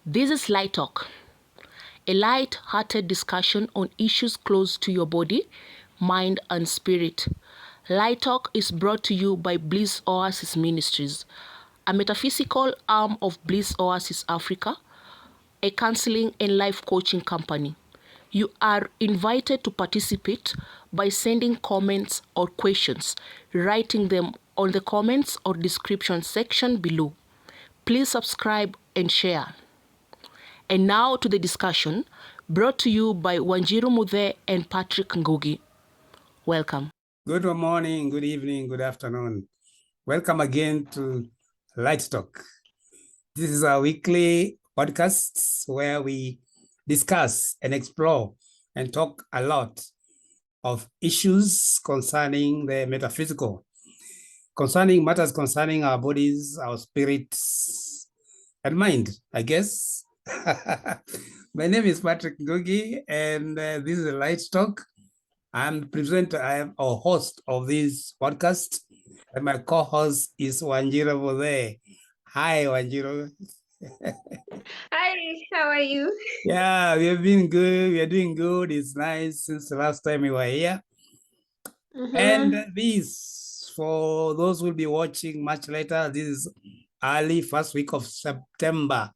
This is Light Talk, a light-hearted discussion on issues close to your body, mind, and spirit. Light Talk is brought to you by Bliss Oasis Ministries, a metaphysical arm of Bliss Oasis Africa, a counseling and life coaching company. You are invited to participate by sending comments or questions, writing them on the comments or description section below. Please subscribe and share. And now to the discussion, brought to you by Wanjiru Muthe and Patrick Ngugi. Welcome. Good morning, good evening, good afternoon. Welcome again to Light Talk. This is our weekly podcast where we discuss and explore and talk a lot of issues concerning the metaphysical, concerning matters concerning our bodies, our spirits, and mind, I guess. My name is Patrick Ngugi, and this is Light Talk. I'm the presenter, I am a host of this podcast, and my co-host is Wanjiru Muthe. Hi, Wanjiru. Hi, how are you? Yeah, we have been good. We are doing good. It's nice since the last time we were here. And this, for those who will be watching much later, this is early first week of September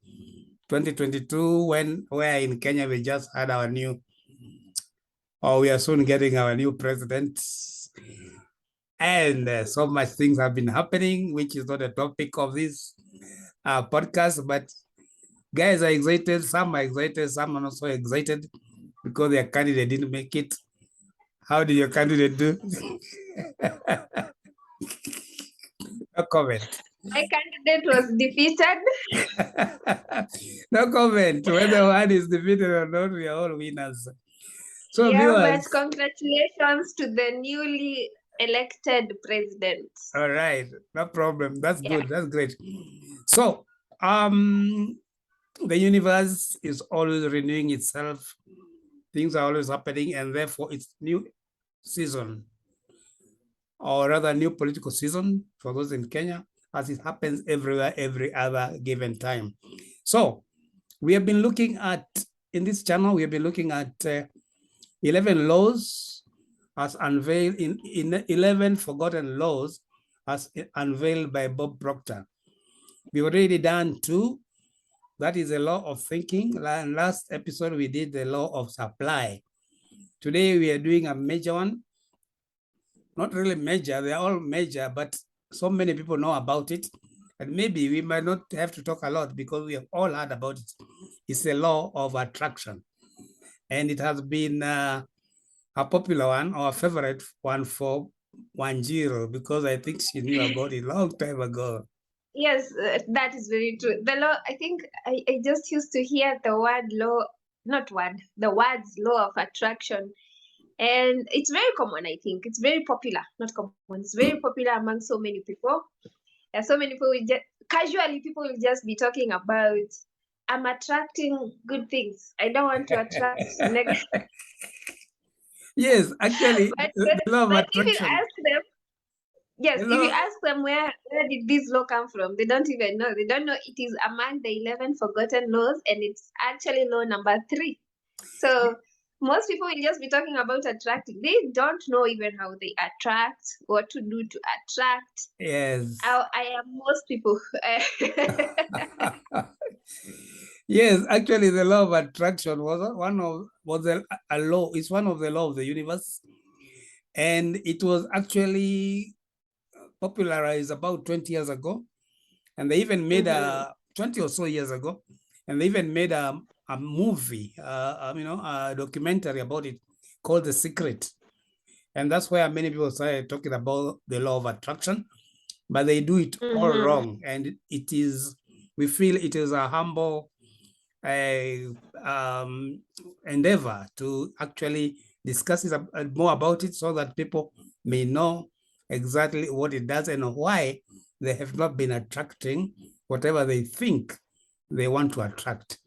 2022, when we're in Kenya. We just had our new, or we are soon getting our new president. And so much things have been happening, which is not a topic of this podcast, but guys are excited. Some are excited, some are not so excited because their candidate didn't make it. How did your candidate do? No comment. My candidate was defeated. No comment. Whether one is defeated or not, we are all winners. So Yeah, viewers, but congratulations to the newly elected president. all right, no problem. That's Yeah. good. That's great. So, the universe is always renewing itself. Things are always happening, and therefore it's new season, or rather new political season for those in Kenya, as it happens everywhere, every other given time. So we have been looking at, in this channel, we have been looking at 11 laws as unveiled in 11 forgotten laws as unveiled by Bob Proctor. We've already done 2. That is the law of thinking. Last episode, we did the law of supply. Today, we are doing a major one. Not really major, they're all major, but so many people know about it. And maybe we might not have to talk a lot because we have all heard about it. It's the law of attraction. And it has been a popular one, or a favorite one for Wanjiru, because I think she knew about it a long time ago. Yes, that is very true. The law, I think I just used to hear the word law, the words law of attraction. And it's very common, I think. It's very popular, not common. It's very popular among so many people. So many people will just, casually, people will just be talking about, I'm attracting good things. I don't want to attract negative. Yes, actually, But, the law of but if you attraction. ask them, yes, The if you law- ask them where did this law come from, they don't even know. They don't know it is among the 11 forgotten laws, and it's actually law number 3. So most people will just be talking about attracting. They don't know even how they attract, what to do to attract. Yes. I am most people. Yes, actually, the law of attraction was a law. It's one of the law of the universe, and it was actually popularized about 20 years ago, and they even made a 20 or so years ago, and they even made a movie, a documentary about it called The Secret, and that's where many people started talking about the law of attraction, but they do it all wrong, and we feel it is a humble endeavor to actually discuss more about it so that people may know exactly what it does and why they have not been attracting whatever they think they want to attract.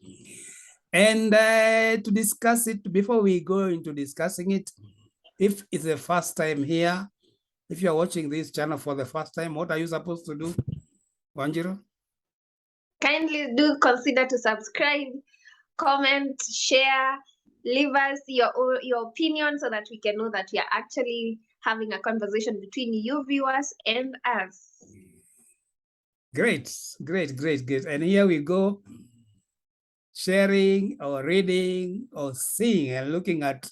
And to discuss it, before we go into discussing it, if it's the first time here, if you're watching this channel for the first time, what are you supposed to do, Wanjiru? Kindly do consider to subscribe, comment, share, leave us your opinion so that we can know that we are actually having a conversation between you viewers and us. Great, great, great, great. And here we go, sharing or reading or seeing and looking at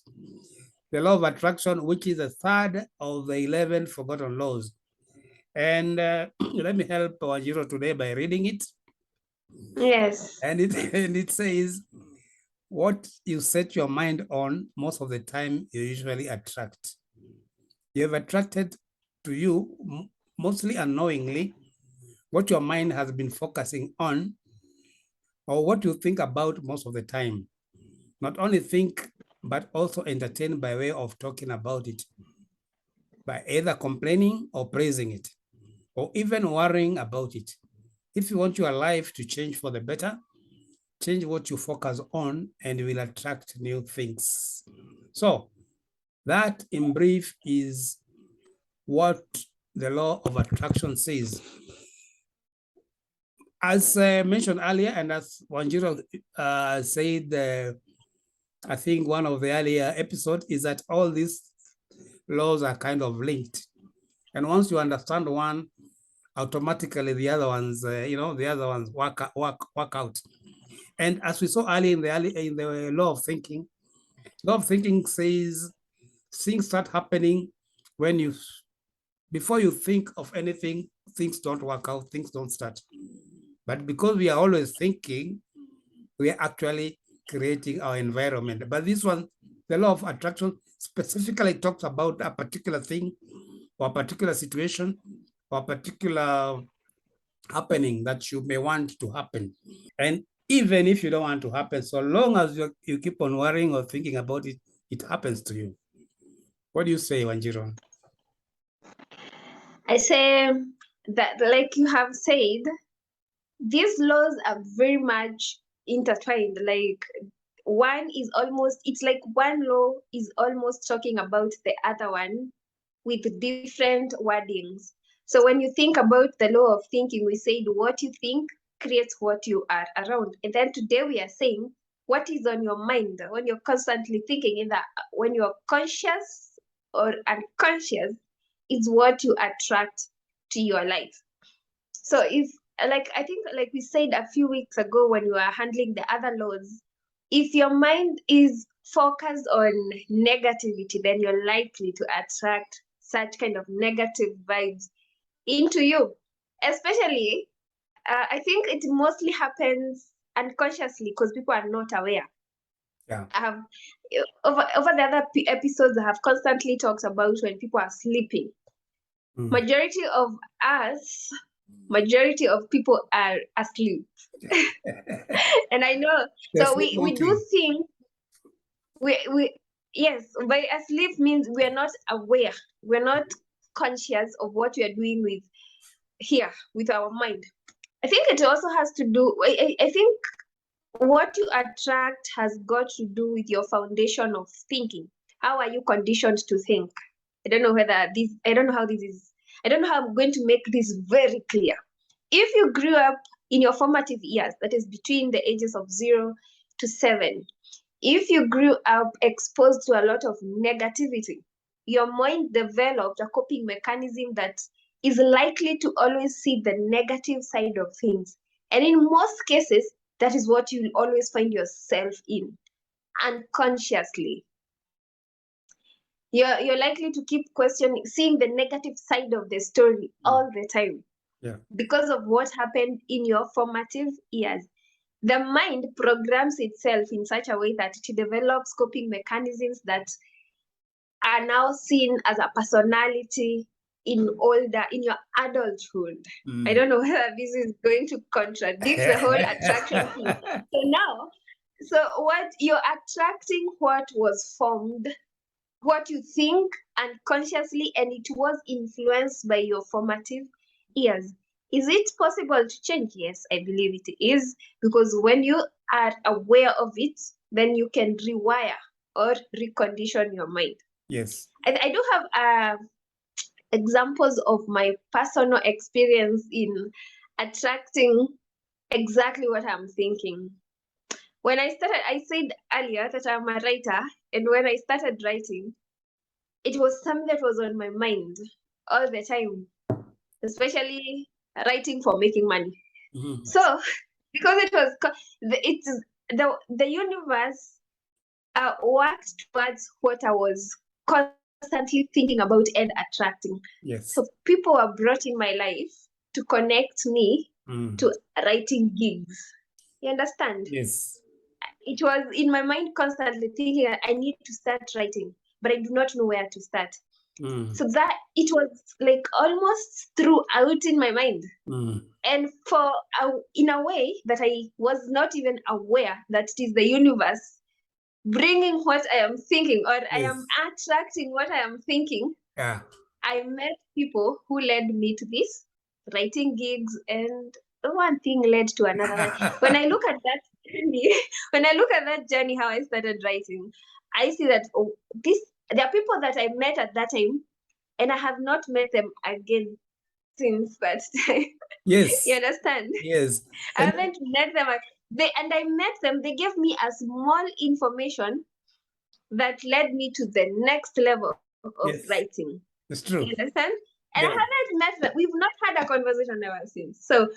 the law of attraction, which is the third of the 11 forgotten laws. And let me help Wanjiro today by reading it. Yes. And it says, what you set your mind on most of the time, you usually attract. You have attracted to you, mostly unknowingly, what your mind has been focusing on or what you think about most of the time. Not only think, but also entertain by way of talking about it, by either complaining or praising it, or even worrying about it. If you want your life to change for the better, change what you focus on and you will attract new things. So that in brief is what the law of attraction says. As mentioned earlier, and as Wanjiro said, I think one of the earlier episodes is that all these laws are kind of linked. And once you understand one, automatically the other ones, the other ones work out. And as we saw earlier in the law of thinking says things start happening when before you think of anything, things don't work out, things don't start. But because we are always thinking, we are actually creating our environment. But this one, the law of attraction specifically talks about a particular thing or a particular situation or a particular happening that you may want to happen. And even if you don't want to happen, so long as you keep on worrying or thinking about it, it happens to you. What do you say, Wanjiro? I say that, like you have said, these laws are very much intertwined. Like it's like one law is almost talking about the other one with different wordings. So when you think about the law of thinking, we said what you think creates what you are around. And then today we are saying what is on your mind when you're constantly thinking, in that when you're conscious or unconscious, is what you attract to your life. So if, like, I think, like we said a few weeks ago when we were handling the other laws, if your mind is focused on negativity, then you're likely to attract such kind of negative vibes into you. Especially, I think it mostly happens unconsciously because people are not aware. Yeah. I have over the other episodes, I have constantly talked about when people are sleeping. Majority of people are asleep. And I know, so we do think we yes, by asleep means we're not aware, we're not conscious of what we are doing with our mind. I think it also has to do, I think what you attract has got to do with your foundation of thinking. How are you conditioned to think? I don't know how I'm going to make this very clear. If you grew up in your formative years, that is between the ages of 0 to 7, if you grew up exposed to a lot of negativity, your mind developed a coping mechanism that is likely to always see the negative side of things. And in most cases, that is what you will always find yourself in, unconsciously. You're likely to keep seeing the negative side of the story all the time. Yeah. Because of what happened in your formative years. The mind programs itself in such a way that it develops coping mechanisms that are now seen as a personality in your adulthood. I don't know whether this is going to contradict the whole attraction thing. So what you're attracting, what was formed, what you think unconsciously, and it was influenced by your formative years. Is it possible to change? Yes, I believe it is, because when you are aware of it, then you can rewire or recondition your mind. Yes. I do have examples of my personal experience in attracting exactly what I'm thinking. When I started, I said earlier that I'm a writer, and when I started writing, it was something that was on my mind all the time, especially writing for making money. Mhm. So, because it was, it's the universe worked towards what I was constantly thinking about and attracting. Yes. So people were brought in my life to connect me Mm. to writing gigs. You understand? Yes. It was in my mind constantly thinking I need to start writing, but I do not know where to start. Mm. So that it was like almost throughout in my mind. Mm. And in a way that I was not even aware that it is the universe bringing what I am thinking, or I am attracting what I am thinking. Yeah. I met people who led me to this writing gigs, and one thing led to another. When I look at that journey, when I look at that journey, how I started writing, I see that there are people that I met at that time, and I have not met them again since that time. Yes. You understand? Yes. I And haven't met them. I met them. They gave me a small information that led me to the next level of yes, writing. it's You true. understand? And Yeah. I haven't met them. We've not had a conversation ever since. So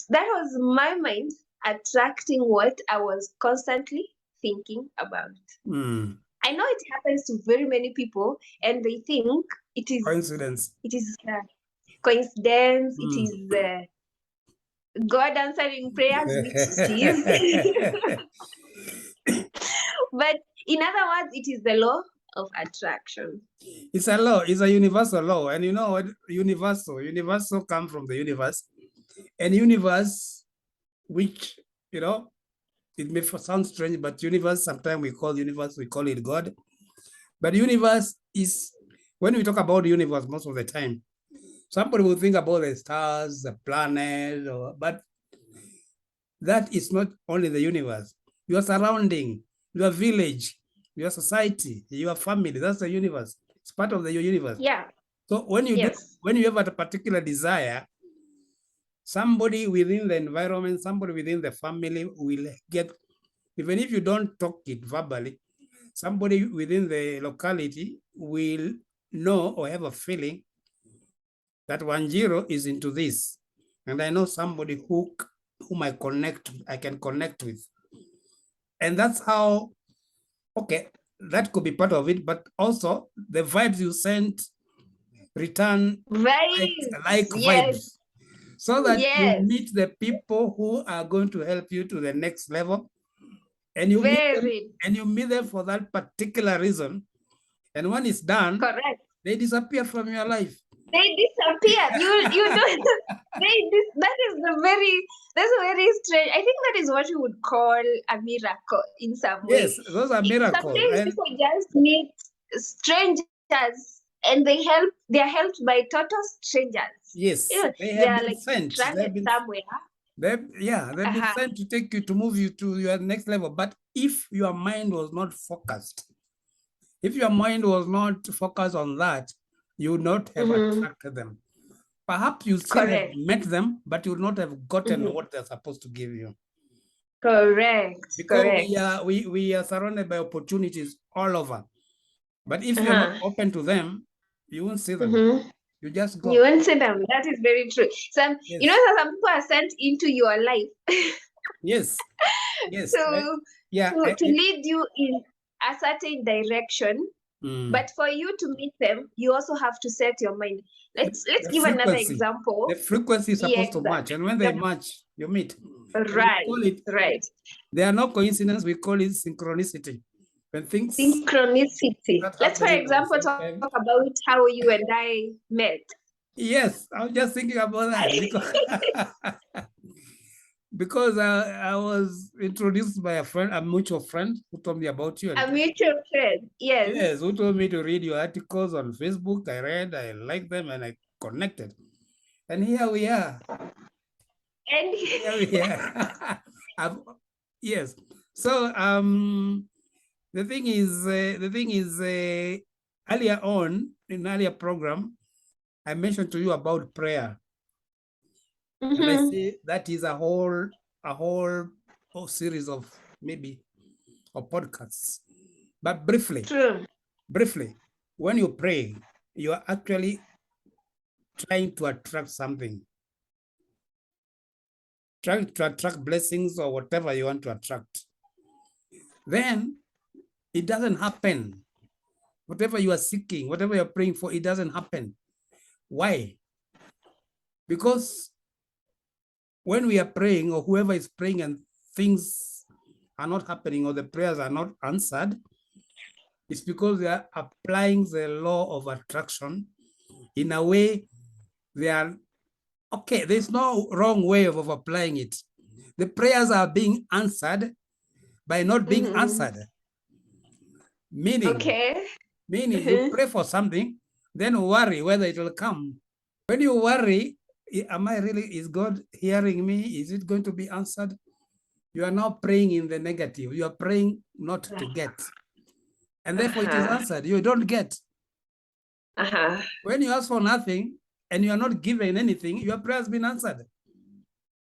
that was my mind attracting what I was constantly thinking about. Mm. I know it happens to very many people, and they think Coincidence. it is coincidence. It Mm. is God answering prayers, which it is. But in other words, it is the law of attraction. It's a law. It's a universal law. And you know what? Universal come from the universe. And universe, which, you know, it may sound strange, but universe, sometimes we call it God. But universe is, when we talk about the universe most of the time, somebody will think about the stars, the planet, but that is not only the universe. Your surrounding, your village, your society, your family, that's the universe. It's part of the universe. Yeah. So when you have a particular desire, somebody within the environment, somebody within the family will get, even if you don't talk it verbally, somebody within the locality will know or have a feeling that 10 is into this. And I know somebody whom I can connect with. And that's how, okay, that could be part of it, but also the vibes you send return like Vibes. Yes. vibes, so that you Yes. meet the people who are going to help you to the next level, and you Very meet them for that particular reason. And when it's done, correct. they disappear from your life. They disappear. You know that's very strange. I think that is what you would call a miracle in some way. Yes, those are miracles. Sometimes And people just meet strangers, and they are helped by total strangers. yes, You know, they they have are been like sent. stranded somewhere. They've been sent to take you, to move you to your next level. But if your mind was not focused, if your mind was not focused on that, you would not have attracted them. Perhaps you still have Correct. met them, but you would not have gotten what they're supposed to give you. Correct. Because Correct. we are surrounded by opportunities all over. But if you're not open to them, you won't see them. You just go. You won't see them. That is very true. Some Yes. some people are sent into your life Yes. Yes. to lead you in a certain direction. But for you to meet them, you also have to set your mind. Let's the give another frequency. example. The frequency is Yeah, supposed to match. And when they match, you meet. And we right, call it, right. there are no coincidence, we call it synchronicity. When things Synchronicity. start Let's, for happening at the example, same talk time. about how you and I met. Yes, I was just thinking about that because I was introduced by a mutual friend who told me about you. And A mutual friend. Yes. yes, who told me to read your articles on Facebook. I read, I liked them, and I connected. And here we are. And Here we are. Yes. So the thing is, earlier on in earlier program, I mentioned to you about prayer. And I Mm-hmm. say that is a whole series of maybe of podcasts. But briefly, True. when you pray, you are actually trying to attract something, trying to attract blessings or whatever you want to attract. Then it doesn't happen. Whatever you are seeking, whatever you're praying for, it doesn't happen. Why? Because when we are praying, or whoever is praying, and things are not happening, or the prayers are not answered, it's because they are applying the law of attraction in a way they are okay. There's no wrong way of applying it. The prayers are being answered by not being Mm-hmm. answered. Meaning Okay. you Mm-hmm. pray for something, then worry whether it will come. When you worry, is God hearing me? Is it going to be answered? You are now praying in the negative. You are praying not to get. And therefore it is answered. You don't get. Uh-huh. When you ask for nothing and you are not given anything, your prayer has been answered.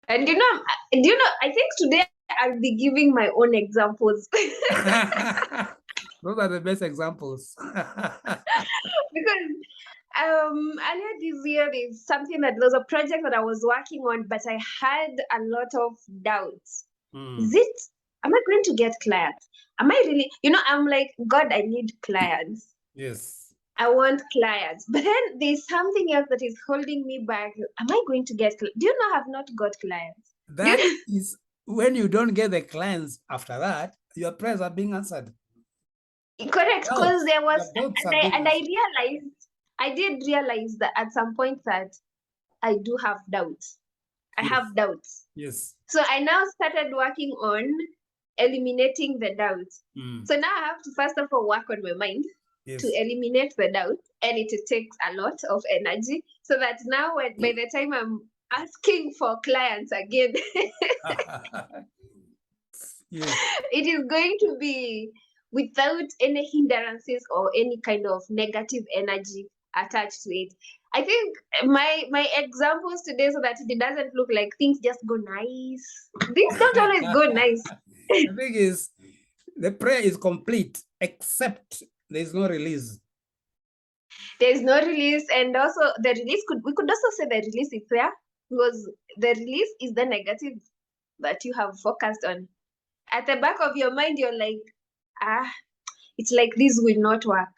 And I think today I'll be giving my own examples. Those are the best examples. Because earlier this year there's something that there was a project that I was working on, but I had a lot of doubts. Is it, am I going to get clients? Am I really, I'm like, God, I need clients. Yes. I want clients. But then there's something else that is holding me back. Am I going to get clients? Do you know I've not got clients? That is when you don't get the clients after that, your prayers are being answered. Correct, because there was, I did realize that at some point that I do have doubts. I have doubts. Yes. So I now started working on eliminating the doubts. So now I have to first of all work on my mind to eliminate the doubt, and it takes a lot of energy. So that now, by the time I'm asking for clients again, it is going to be without any hindrances or any kind of negative energy attached to it. I think my examples today, so that it doesn't look like things just go nice. Things don't always go nice. The thing is, the prayer is complete except there is no release. There is no release, and also the release we could also say the release is there, because the release is the negative that you have focused on. At the back of your mind, you're like, it's like this will not work.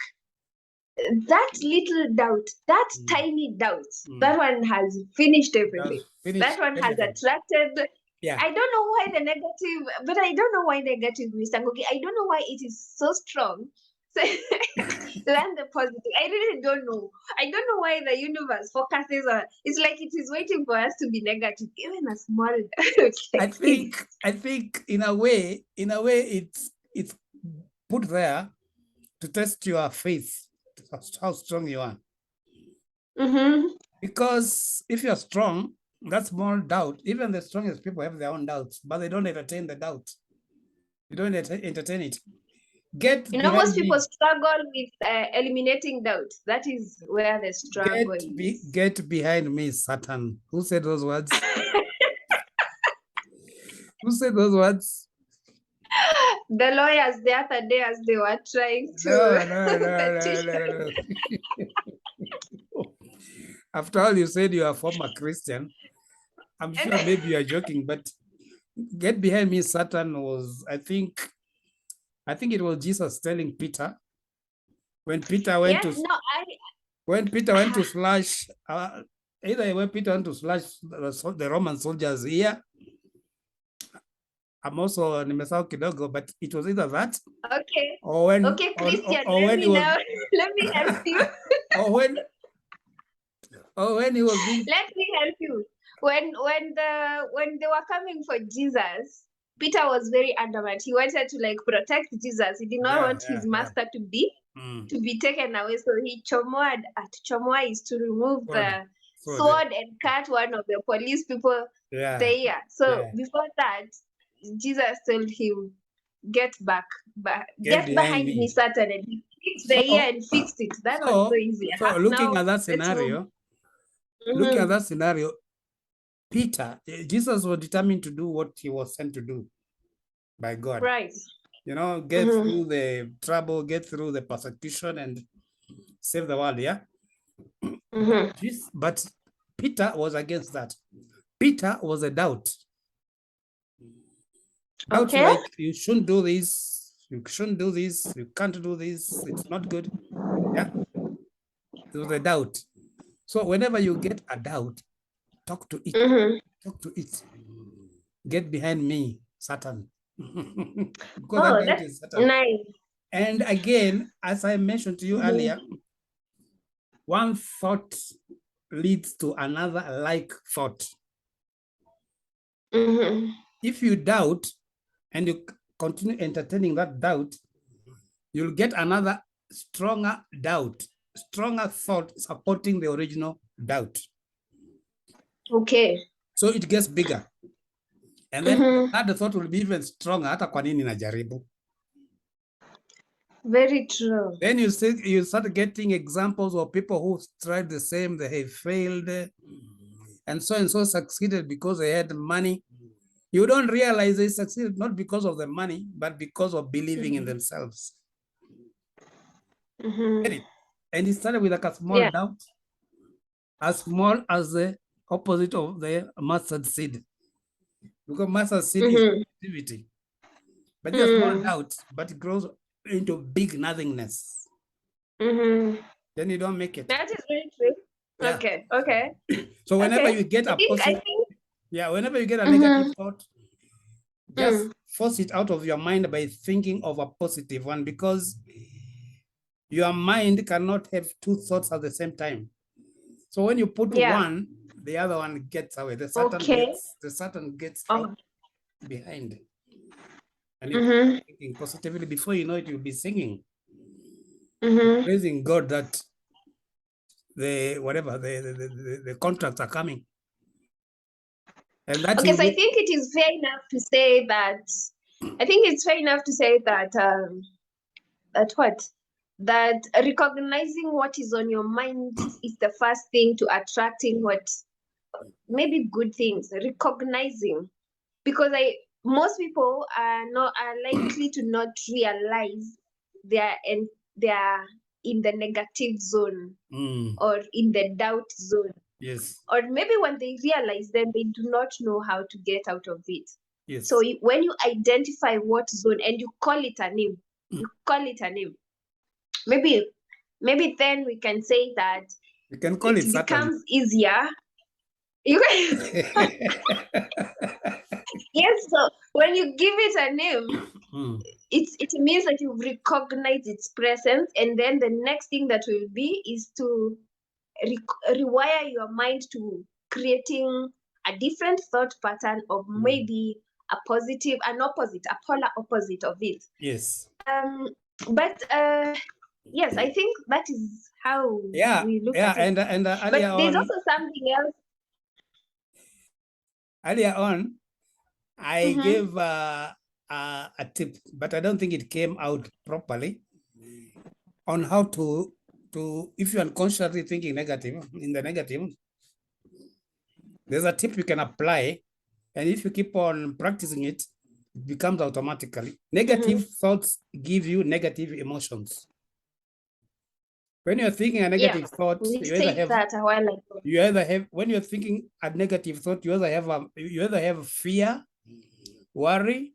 That little doubt, that tiny doubt, that one has finished everything. That one has attracted. Yeah. I don't know why the negative, but I don't know why negative, Mr. Ngogi. I don't know why it is so strong. So than the positive. I really don't know. I don't know why the universe focuses on. It's like it is waiting for us to be negative, even a small. I think in a way it's put there to test your faith, how strong you are. Because if you're strong, that's more doubt. Even the strongest people have their own doubts, but they don't entertain the doubt. You don't entertain it. Most people struggle with eliminating doubt. That is where the struggle is. Get behind me, Satan. Who said those words? Who said those words? The lawyers the other day, as they were trying to. No. After all, you said you are a former Christian. I'm sure maybe you are joking, but get behind me, Satan was, I think it was Jesus telling Peter, when Peter went to slash, either when Peter went to slash the Roman soldiers' ear. I'm also nimesahau kidogo, but it was either that. Okay. Or when, Christian, or when he was, let me help you. or when he was being. Let me help you. When they were coming for Jesus, Peter was very adamant. He wanted to protect Jesus. He did not want his master to be taken away. So he chomoad. Chomoa is to remove the sword and cut one of the police people there. So before that, Jesus told him, get behind me, Satan, and he fixed the ear and fixed it. That was so easy. So looking at that scenario, Peter, Jesus was determined to do what he was sent to do by God. Right. You know, get through the trouble, get through the persecution, and save the world. Yeah. But Peter was against that. Peter was a doubt. Doubt Okay. like you shouldn't do this, you shouldn't do this, you can't do this, it's not good. Yeah. It was a doubt. So whenever you get a doubt, talk to it. Talk to it. Get behind me, Satan. Because that doubt is Satan. Nice. And again, as I mentioned to you earlier, one thought leads to another like thought. If you doubt and you continue entertaining that doubt, you'll get another stronger doubt, stronger thought supporting the original doubt. Okay. So it gets bigger. And then that thought will be even stronger. Hata kwa nini najaribu? Very true. Then you start getting examples of people who tried the same, they have failed, and so succeeded because they had money. You don't realize they succeeded not because of the money, but because of believing in themselves. And it started with like a small doubt, as small as the opposite of the mustard seed. Because mustard seed is activity. But just small doubt, but it grows into big nothingness. Then you don't make it. That is very true. Yeah. Okay. Okay. So whenever you get a positive, whenever you get a negative thought, just force it out of your mind by thinking of a positive one, because your mind cannot have two thoughts at the same time. So when you put one, the other one gets away. The Satan gets out behind. And you're thinking positively, before you know it, you'll be singing, praising God that the contracts are coming. And that's okay, so I think it is fair enough to say that that recognizing what is on your mind is the first thing to attracting what maybe good things. Recognizing, because most people are likely to not realize they are in the negative zone or in the doubt zone. Yes. Or maybe when they realize, then they do not know how to get out of it. Yes. So when you identify what zone and you call it a name, maybe then we can say that you can call it becomes easier. You yes, so when you give it a name, it means that you've recognized its presence, and then the next thing that will be is to rewire your mind to creating a different thought pattern of maybe a positive, a polar opposite of it. Yes. But yes, I think that is how we look at it. But there's also something else. Earlier on, I gave a tip, but I don't think it came out properly on how to if you're unconsciously thinking in the negative, there's a tip you can apply, and if you keep on practicing it, it becomes automatically. Negative thoughts give you negative emotions. When you're thinking a negative thought, you either have when you're thinking a negative thought, you either have fear, worry,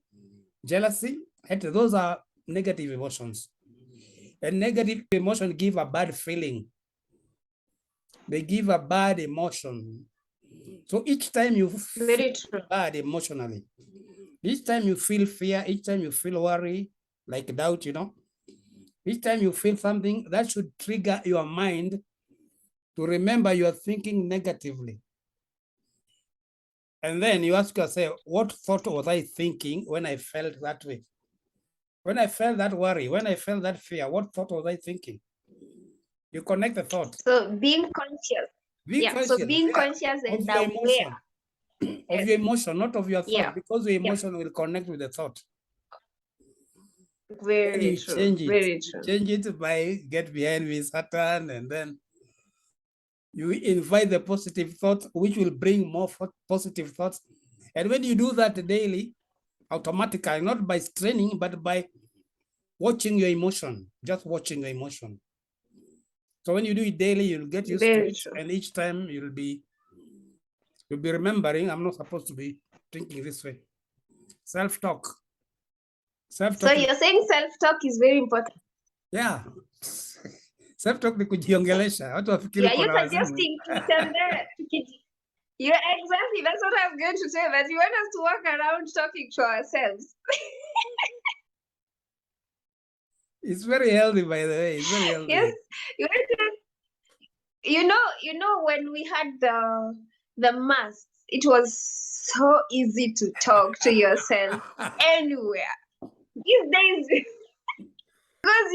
jealousy. Those are negative emotions. And negative emotion give a bad feeling. They give a bad emotion. So each time you feel bad emotionally, each time you feel fear, each time you feel worry, like doubt, each time you feel something, that should trigger your mind to remember you are thinking negatively. And then you ask yourself, what thought was I thinking when I felt that way? When I felt that worry, when I felt that fear, what thought was I thinking? You connect the thought. So being conscious. So being conscious and aware. Of your emotion, not of your thought, because your emotion will connect with the thought. Very true. Change it. Very true. Change it by get behind me, Satan, and then You invite the positive thoughts, which will bring more positive thoughts. And when you do that daily, automatically, not by straining, but by watching your emotion, just watching your emotion. So when you do it daily, you'll get used to Very it. true. And each time you'll be remembering, I'm not supposed to be thinking this way. Self-talk. So Self-talk. you're saying self-talk is very important. Yeah. Self-talk ni kujiongelesha. Watu wafikiri Yeah, uko you're na wazimu. suggesting yeah, exactly. That's what I'm going to say. That you want us to walk around talking to ourselves. It's very healthy, by the way. It's very healthy. Yes, you want to- you know, when we had the masks, it was so easy to talk to yourself anywhere. These days, because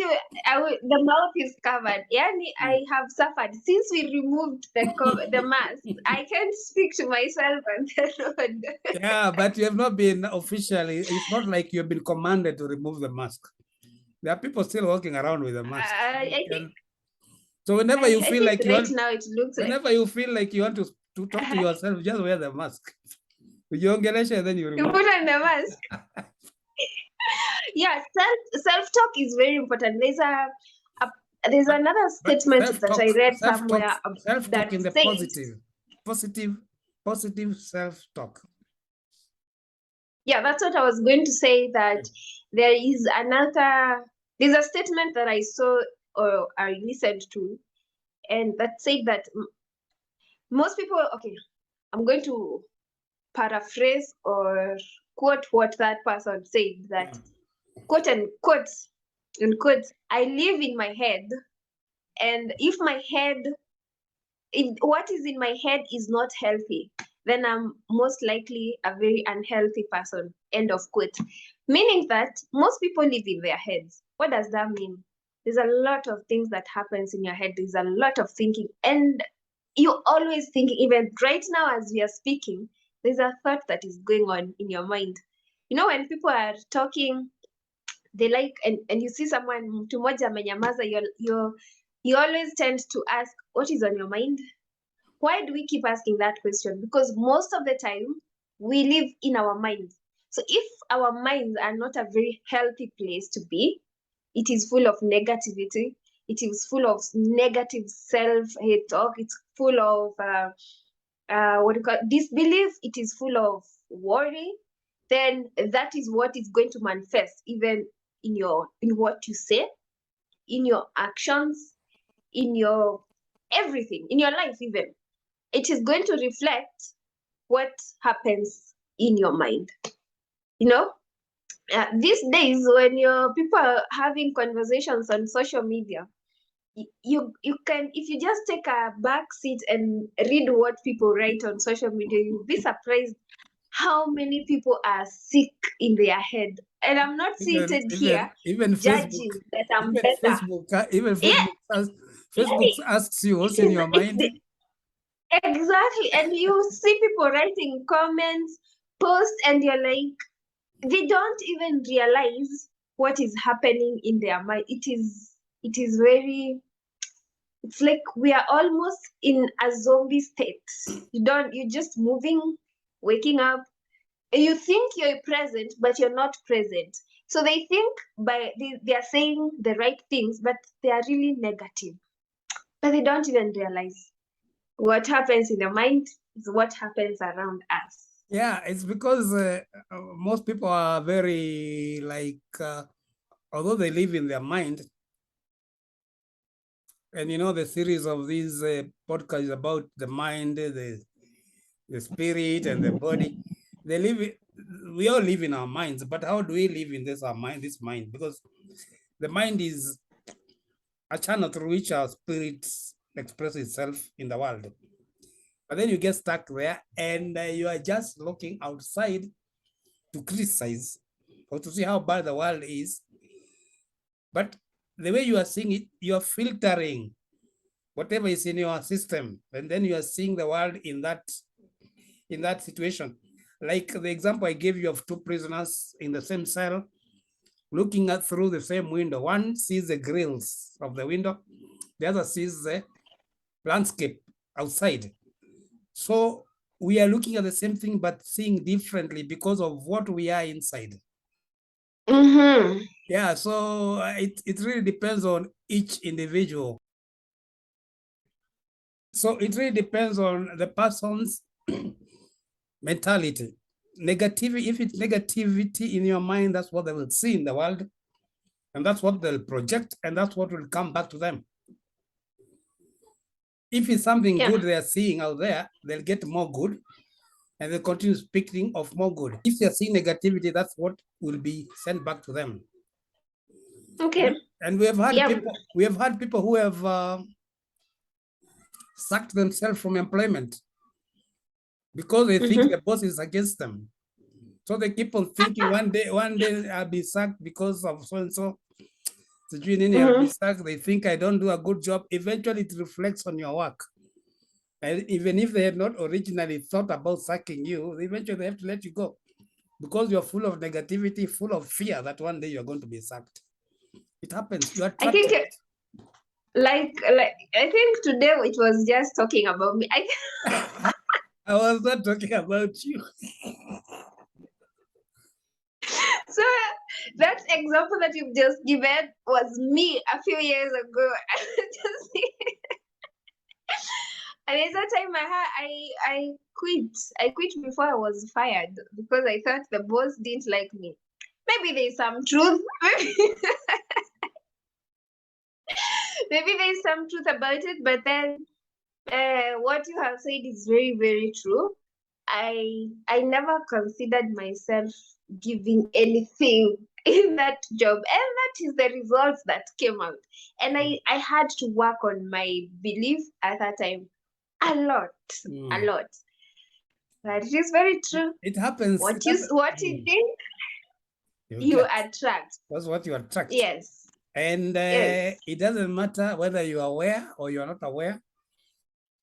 the mouth is covered. Yani, I have suffered since we removed the mask. I can't speak to myself on the road. Yeah, but you have not been officially, it's not like you have been commanded to remove the mask. There are people still walking around with a mask. I think So whenever you I feel think like you right want, now it looks like whenever you feel like you want to talk to yourself, just wear the mask. Ujiongeleshe, then you you remove. put on the mask. Yeah, self talk is very important. There's another But statement that I read somewhere self-talk that in the says, positive self-talk. yeah, that's what I was going to say, that there's a statement that I saw or I listened to, and that said that most people, okay, I'm going to paraphrase or quote what that person said, that quote and quote, I live in my head, and if what is in my head is not healthy, then I'm most likely a very unhealthy person. End of quote. Meaning that most people live in their heads. What does that mean? There's a lot of things that happens in your head. There's a lot of thinking, and you're always thinking. Even right now, as we are speaking, there's a thought that is going on in your mind. You know, when people are talking, they like, and you see someone, mtu mmoja amenyamaza, you always tend to ask, what is on your mind? Why do we keep asking that question? Because most of the time we live in our minds. So if our minds are not a very healthy place to be, it is full of negativity, it is full of negative self-hate talk, it's full of what do you call disbelief, it is full of worry, then that is what is going to manifest even in what you say, in your actions, in your everything, in your life even. It is going to reflect what happens in your mind. You know, these days when your people are having conversations on social media, you can, if you just take a back seat and read what people write on social media, you'll be surprised how many people are sick in their head. And I'm not seated here Even Facebook, judging that I'm better. even Yeah, Facebook asks you what's in your mind. exactly. And you see people writing comments, posts, and you're like, they don't even realize what is happening in their mind. It is very, it's like we are almost in a zombie state. You're just moving, waking up. You think you're present, but you're not present. So they think they are saying the right things, but they are really negative. But they don't even realize what happens in the mind is what happens around us. Yeah, it's because most people are very like, although they live in their mind, and you know the series of these podcasts about the mind, the spirit, and the body. They live. We all live in our minds, but how do we live in this mind? Because the mind is a channel through which our spirit expresses itself in the world. But then you get stuck there, and you are just looking outside to criticize or to see how bad the world is. But the way you are seeing it, you are filtering whatever is in your system, and then you are seeing the world in that situation. Like the example I gave you of two prisoners in the same cell, looking at through the same window. One sees the grills of the window, the other sees the landscape outside. So we are looking at the same thing, but seeing differently because of what we are inside. Mm-hmm. Yeah, so it really depends on each individual. So it really depends on the person's mentality. Negativity, if it's negativity in your mind, that's what they will see in the world. And that's what they'll project, and that's what will come back to them. If it's something Yeah. good they're seeing out there, they'll get more good, and they'll continue speaking of more good. If they're seeing negativity, that's what will be sent back to them. Okay. And we have had Yeah. people who have sacked themselves from employment because they think the boss is against them. So they keep on thinking one day I'll be sacked because of so and so. I'll be sacked. They think I don't do a good job. Eventually, it reflects on your work. And even if they had not originally thought about sacking you, eventually they have to let you go because you're full of negativity, full of fear that one day you're going to be sacked. It happens. You are I think trapped. like I think today it was just talking about me. I was not talking about you. So that example that you've just given was me a few years ago. And at that time I quit. I quit before I was fired because I thought the boss didn't like me. Maybe there's some truth. Maybe there's some truth about it, but then what you have said is very, very true. I never considered myself giving anything in that job, and that is the results that came out. And I had to work on my belief at that time a lot. But it is very true. It happens. What you think, you attract. That's what you attract. Yes. And Yes. it doesn't matter whether you are aware or you are not aware.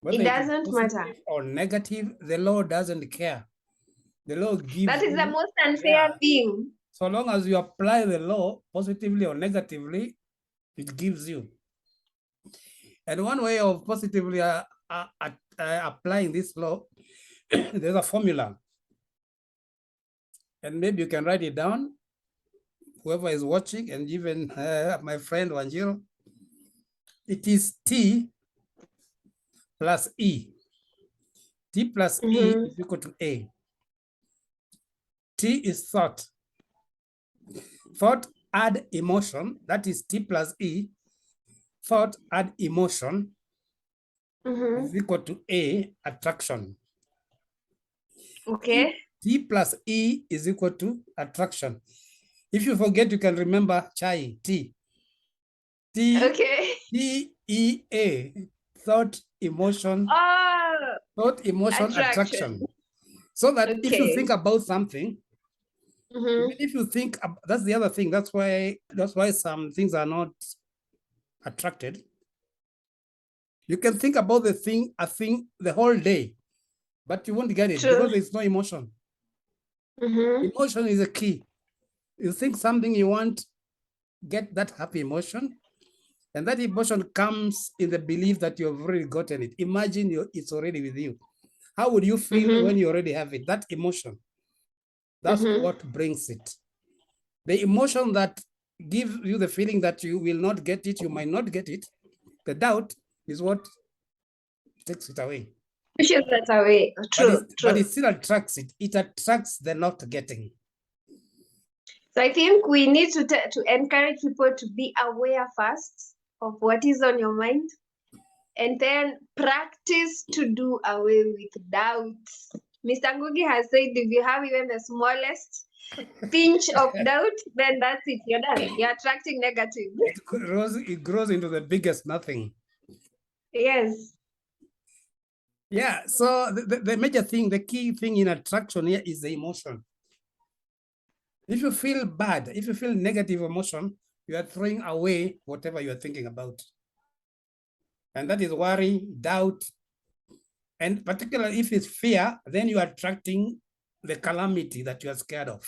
Whether It doesn't matter. or negative, the law doesn't care. The law gives That is the most unfair thing. So long as you apply the law positively or negatively, it gives you. And one way of positively applying this law, there's a formula. And maybe you can write it down, whoever is watching, and even my friend Wanjiro. It is T plus E. T plus E is equal to A. T is thought. Thought add emotion, that is T plus E. Thought add emotion is equal to A, attraction. Okay. T plus E is equal to attraction. If you forget, you can remember chai, T. Okay. T-E-A, thought, emotion, attraction. So that if you think about something, even if you think, that's the other thing, that's why some things are not attracted. You can think about a thing the whole day, but you won't get it because there's no emotion. Emotion is a key. You think something you want, get that happy emotion, and that emotion comes in the belief that you've already gotten it. Imagine it's already with you. How would you feel when you already have it? That emotion. That's what brings it. The emotion that gives you the feeling that you will not get it, you might not get it. The doubt is what takes it away. Pushes that away. True. But it still attracts it. It attracts the not getting. So I think we need to encourage people to be aware first of what is on your mind, and then practice to do away with doubts. Mr. Ngugi has said if you have even the smallest pinch of doubt, then that's it. You're done. You're attracting negative. It grows into the biggest nothing. Yes. Yeah. So the major thing, the key thing in attraction here is the emotion. If you feel bad, if you feel negative emotion, you are throwing away whatever you are thinking about. And that is worry, doubt. And particularly if it's fear, then you are attracting the calamity that you are scared of.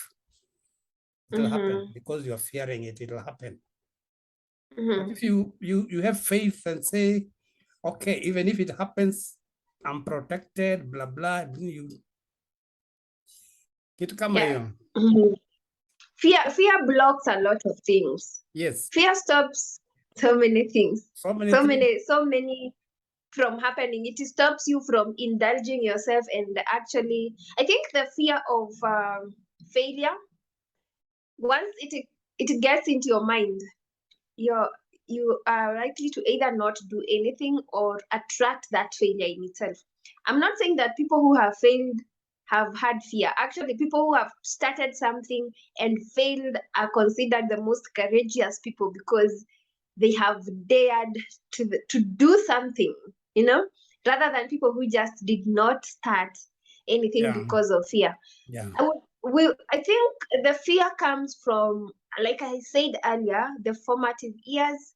It will happen because you are fearing it, it will happen. But if you have faith and say, okay, even if it happens, I'm protected, blah blah. Kitu kama Yeah. hiyo. Mhm. Fear blocks a lot of things. Yes. Fear stops so many things. So many things. So many from happening. It stops you from indulging yourself, and actually, I think the fear of failure, once it gets into your mind, you are likely to either not do anything or attract that failure in itself. I'm not saying that people who have failed have had fear. Actually, people who have started something and failed are considered the most courageous people because they have dared to do something, you know, rather than people who just did not start anything because of fear. Yeah. I think the fear comes from, like I said earlier, the formative years.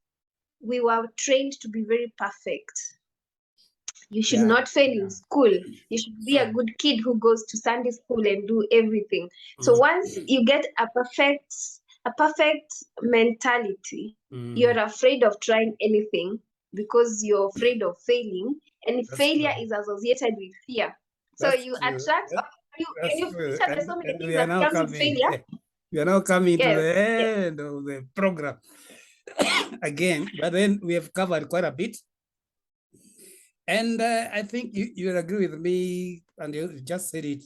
We were trained to be very perfect. You should not fail in school. You should be a good kid who goes to Sunday school and do everything. So once you get a perfect mentality, you're afraid of trying anything because you're afraid of failing, and failure is associated with fear. So you attract, and you feature there's so many things that comes with failure. We are now coming to Yes, the yes. end of the program again, but then we have covered quite a bit. And I think you will agree with me, and you just said it,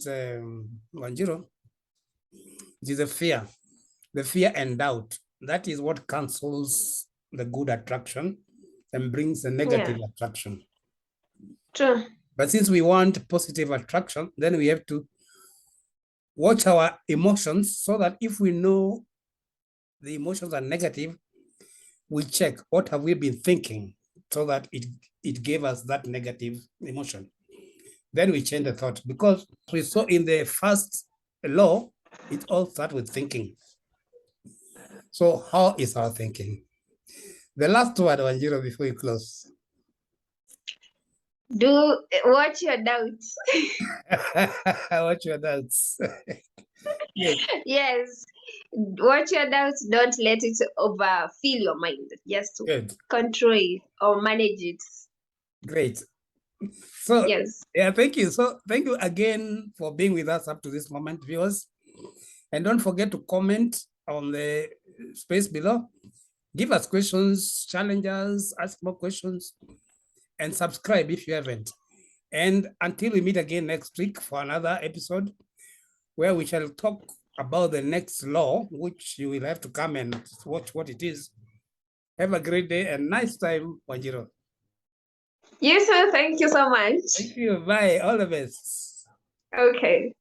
Wanjiro. It is a fear, the fear and doubt. That is what cancels the good attraction and brings the negative attraction. True. But since we want positive attraction, then we have to watch our emotions so that if we know the emotions are negative, we check what have we been thinking so that it gave us that negative emotion. Then we change the thought, because we saw in the first law, it all starts with thinking. So how is our thinking? The last word, Wanjiro, before you close. Watch your doubts. Watch your doubts. Yes. Yes. Watch your doubts. Don't let it overfill your mind. Just Good. control it or manage it. Great. So yes. Yeah, thank you. So thank you again for being with us up to this moment, viewers. And don't forget to comment on the space below. Give us questions, challenge us, ask more questions, and subscribe if you haven't. And until we meet again next week for another episode where we shall talk about the next law, which you will have to come and watch what it is. Have a great day and nice time, Wanjiro. You too. Thank you so much. Thank you. Bye. All the best. Okay.